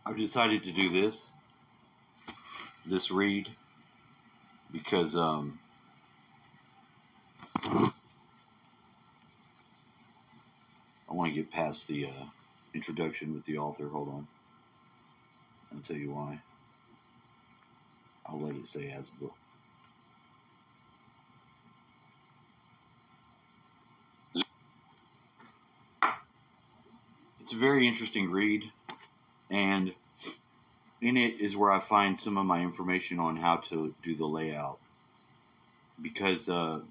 I've decided to do this read because I want to get past the introduction with the author. Hold on. I'll tell you why. I'll let it say as book. It's a very interesting read, and in it is where I find some of my information on how to do the layout. Because part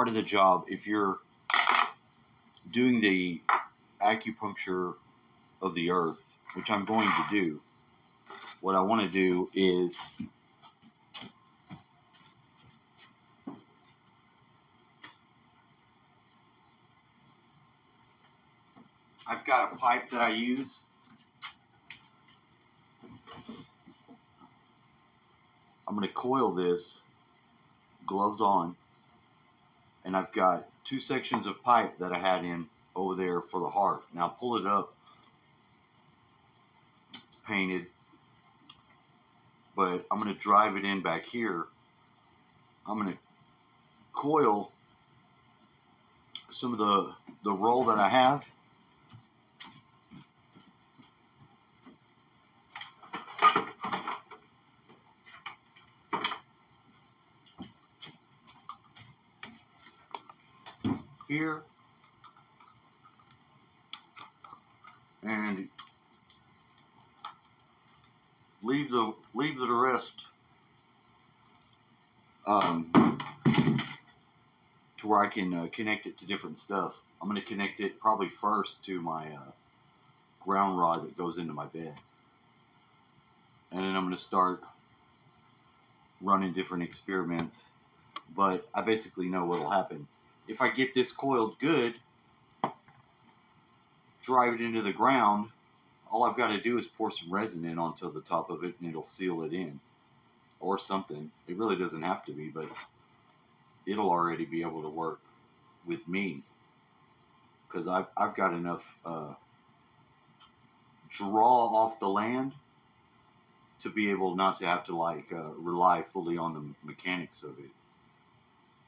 of the job, if you're doing the acupuncture of the earth, which I'm going to do, what I want to do is I've got a pipe that I use. I'm going to coil this, gloves on, and I've got 2 sections of pipe that I had in over there for the heart. Now pull it up. It's painted, but I'm going to drive it in back here. I'm going to coil some of the roll that I have. Here, and leave the rest to where I can connect it to different stuff. I'm going to connect it probably first to my ground rod that goes into my bed, and then I'm going to start running different experiments. But I basically know what will happen. If I get this coiled good, drive it into the ground, all I've got to do is pour some resin in onto the top of it and it'll seal it in. Or something. It really doesn't have to be, but it'll already be able to work with me. Because I've got enough draw off the land to be able not to have to rely fully on the mechanics of it.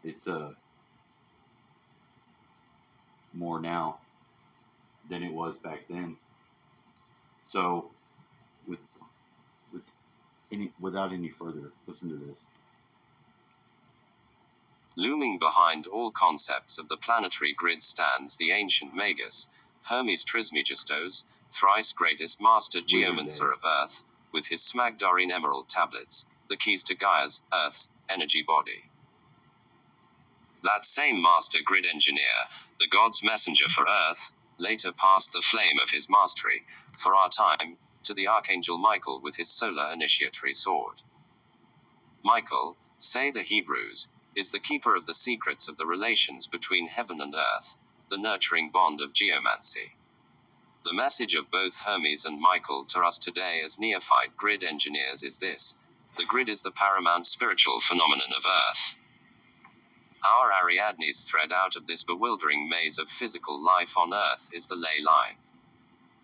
It's more now than it was back then. So, without any further, listen to this. Looming behind all concepts of the planetary grid stands the ancient Magus, Hermes Trismegistos, thrice greatest master geomancer of Earth, with his Smagdarine emerald tablets, the keys to Gaia's, Earth's, energy body. That same master grid engineer, the God's messenger for Earth, later passed the flame of his mastery, for our time, to the Archangel Michael with his solar initiatory sword. Michael, say the Hebrews, is the keeper of the secrets of the relations between heaven and earth, the nurturing bond of geomancy. The message of both Hermes and Michael to us today as neophyte grid engineers is this: the grid is the paramount spiritual phenomenon of Earth. Our Ariadne's thread out of this bewildering maze of physical life on Earth is the ley line.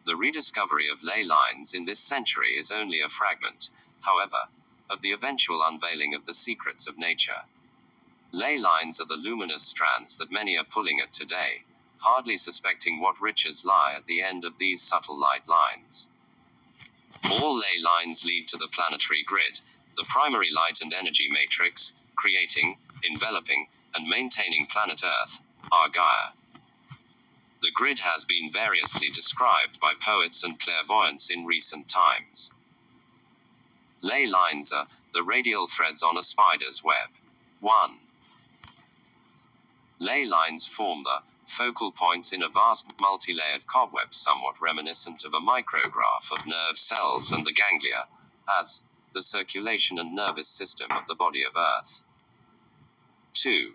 The rediscovery of ley lines in this century is only a fragment, however, of the eventual unveiling of the secrets of nature. Ley lines are the luminous strands that many are pulling at today, hardly suspecting what riches lie at the end of these subtle light lines. All ley lines lead to the planetary grid, the primary light and energy matrix, creating, enveloping, and maintaining planet Earth, our Gaia. The grid has been variously described by poets and clairvoyants in recent times. Ley lines are the radial threads on a spider's web. 1. Ley lines form the focal points in a vast multi-layered cobweb somewhat reminiscent of a micrograph of nerve cells and the ganglia, as the circulation and nervous system of the body of Earth. 2.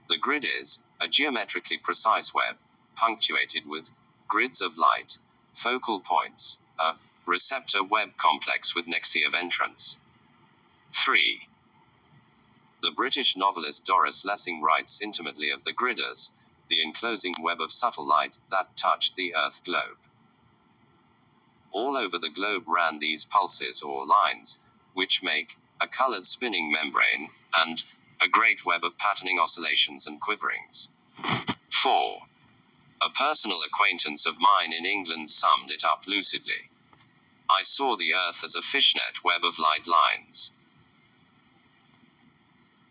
The grid is a geometrically precise web, punctuated with grids of light, focal points, a receptor web complex with nexi of entrance. 3. The British novelist Doris Lessing writes intimately of the gridders, the enclosing web of subtle light that touched the Earth globe. All over the globe ran these pulses or lines, which make a colored spinning membrane, and a great web of patterning oscillations and quiverings. 4. A personal acquaintance of mine in England summed it up lucidly. I saw the Earth as a fishnet web of light lines.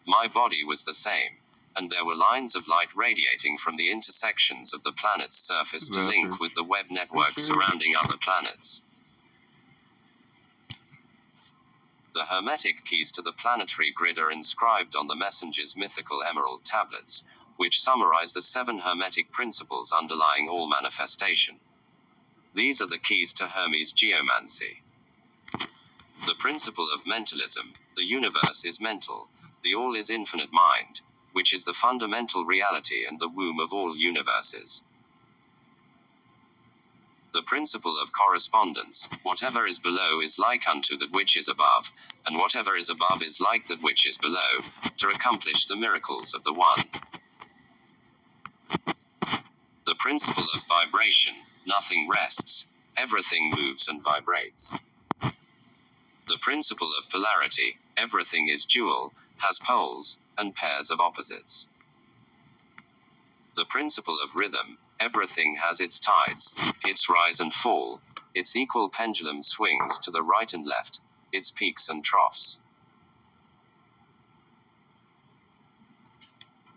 My body was the same, and there were lines of light radiating from the intersections of the planet's surface to link with the web network surrounding other planets. The hermetic keys to the planetary grid are inscribed on the messenger's mythical emerald tablets, which summarize the 7 hermetic principles underlying all manifestation. These are the keys to Hermes' geomancy. The principle of mentalism: the universe is mental, the all is infinite mind, which is the fundamental reality and the womb of all universes. The principle of correspondence: whatever is below is like unto that which is above, and whatever is above is like that which is below, to accomplish the miracles of the One. The principle of vibration: nothing rests, everything moves and vibrates. The principle of polarity: everything is dual, has poles, and pairs of opposites. The principle of rhythm: everything has its tides, its rise and fall, its equal pendulum swings to the right and left, its peaks and troughs.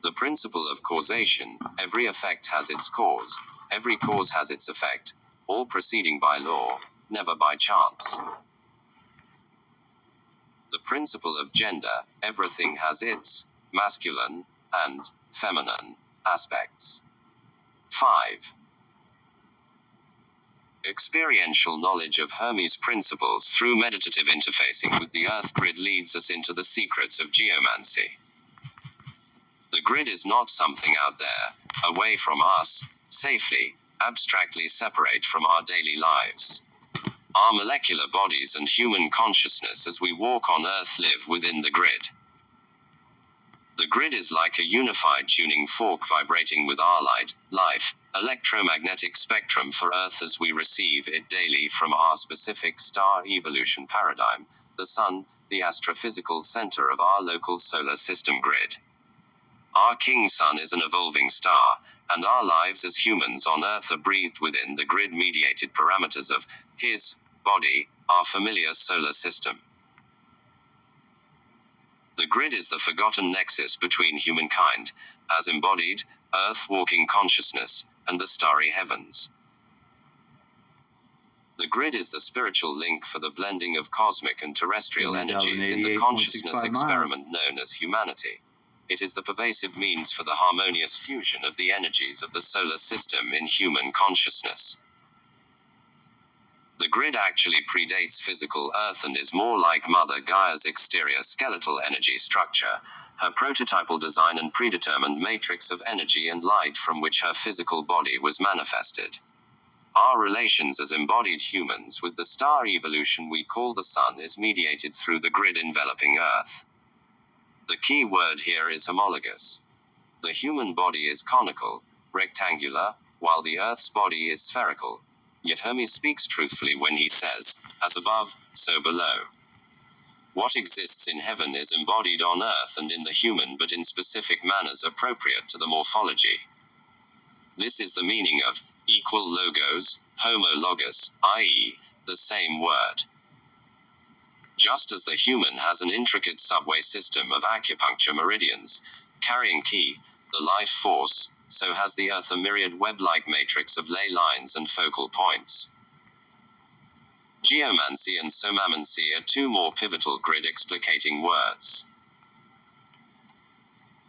The principle of causation: every effect has its cause, every cause has its effect, all proceeding by law, never by chance. The principle of gender: everything has its masculine and feminine aspects. 5. Experiential knowledge of Hermes' principles through meditative interfacing with the Earth grid leads us into the secrets of geomancy. The grid is not something out there, away from us, safely, abstractly separate from our daily lives. Our molecular bodies and human consciousness as we walk on Earth live within the grid. The grid is like a unified tuning fork vibrating with our light, life, electromagnetic spectrum for Earth as we receive it daily from our specific star evolution paradigm, the Sun, the astrophysical center of our local solar system grid. Our King Sun is an evolving star, and our lives as humans on Earth are breathed within the grid-mediated parameters of his body, our familiar solar system. The grid is the forgotten nexus between humankind, as embodied, Earth-walking consciousness, and the starry heavens. The grid is the spiritual link for the blending of cosmic and terrestrial energies in the consciousness experiment known as humanity. It is the pervasive means for the harmonious fusion of the energies of the solar system in human consciousness. The grid actually predates physical Earth and is more like Mother Gaia's exterior skeletal energy structure, her prototypal design and predetermined matrix of energy and light from which her physical body was manifested. Our relations as embodied humans with the star evolution we call the Sun is mediated through the grid enveloping Earth. The key word here is homologous. The human body is conical, rectangular, while the Earth's body is spherical. Yet Hermes speaks truthfully when he says, as above, so below. What exists in heaven is embodied on Earth and in the human but in specific manners appropriate to the morphology. This is the meaning of equal logos, homologous, i.e., the same word. Just as the human has an intricate subway system of acupuncture meridians, carrying ki, the life force, so has the Earth a myriad web-like matrix of ley lines and focal points. Geomancy and somamancy are 2 more pivotal grid-explicating words.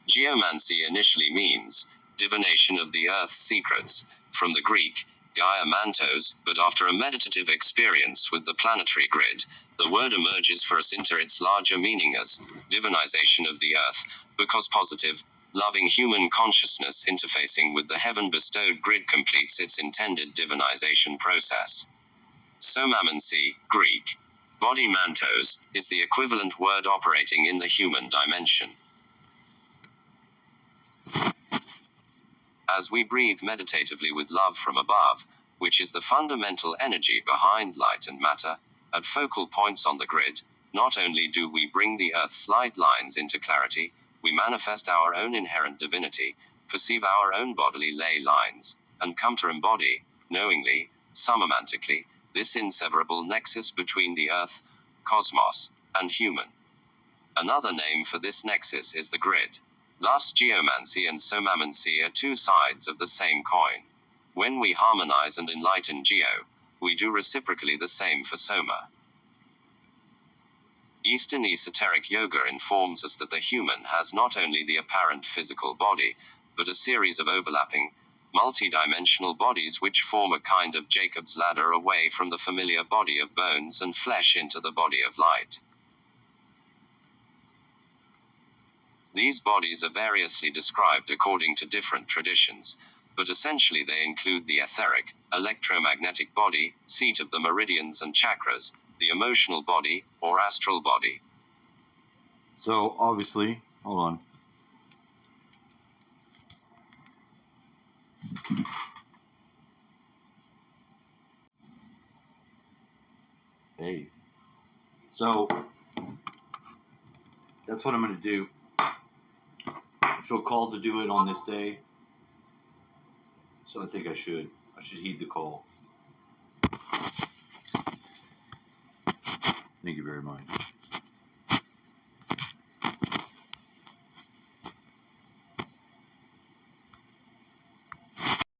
Geomancy initially means divination of the Earth's secrets, from the Greek, Gaia mantos, but after a meditative experience with the planetary grid, the word emerges for us into its larger meaning as divinization of the Earth, because positive, loving human consciousness interfacing with the heaven-bestowed grid completes its intended divinization process. Somamancy, Greek, body mantos, is the equivalent word operating in the human dimension. As we breathe meditatively with love from above, which is the fundamental energy behind light and matter, at focal points on the grid, not only do we bring the Earth's light lines into clarity, we manifest our own inherent divinity, perceive our own bodily ley lines, and come to embody, knowingly, summamantically, this inseverable nexus between the Earth, cosmos, and human. Another name for this nexus is the grid. Thus geomancy and somamancy are two sides of the same coin. When we harmonize and enlighten geo, we do reciprocally the same for soma. Eastern esoteric yoga informs us that the human has not only the apparent physical body, but a series of overlapping, multi-dimensional bodies which form a kind of Jacob's ladder away from the familiar body of bones and flesh into the body of light. These bodies are variously described according to different traditions, but essentially they include the etheric, electromagnetic body, seat of the meridians and chakras, the emotional body, or astral body. So, obviously, hold on. Hey. So, that's what I'm going to do. I feel called to do it on this day. So I think I should heed the call. Thank you very much.